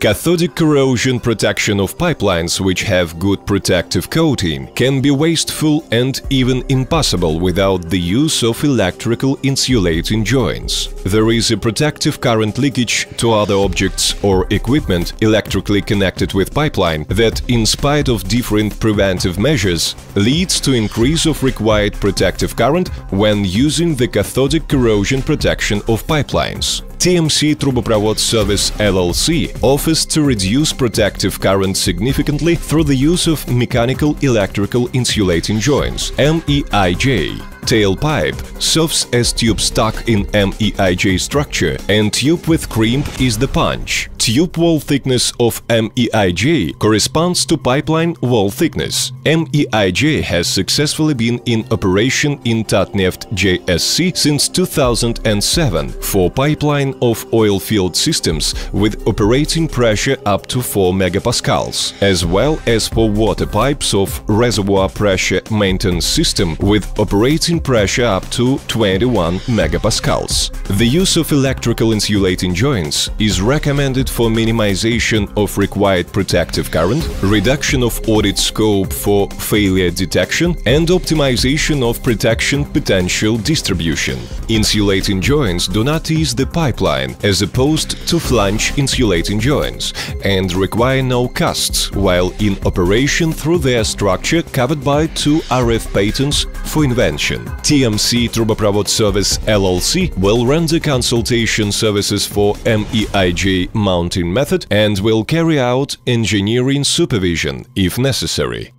Cathodic corrosion protection of pipelines which have good protective coating can be wasteful and even impossible without the use of electrical insulating joints. There is a protective current leakage to other objects or equipment electrically connected with pipeline that, in spite of different preventive measures, leads to increase of required protective current when using the cathodic corrosion protection of pipelines. TMC Truboprovod Service LLC offers to reduce protective current significantly through the use of mechanical electrical insulating joints (MEIJ). Tailpipe serves as tube stuck in MEIJ structure, and tube with crimp is the punch. Tube wall thickness of MEIJ corresponds to pipeline wall thickness. MEIJ has successfully been in operation in Tatneft JSC since 2007 for pipeline of oil field systems with operating pressure up to 4 megapascals, as well as for water pipes of reservoir pressure maintenance system with operating pressure up to 21 megapascals. The use of electrical insulating joints is recommended for minimization of required protective current, reduction of audit scope for failure detection, and optimization of protection potential distribution. Insulating joints do not ease the pipeline as opposed to flange insulating joints and require no casts while in operation through their structure covered by 2 RF patents for invention. TMC Truboprovod Service LLC will render consultation services for MEIJ mounting method and will carry out engineering supervision if necessary.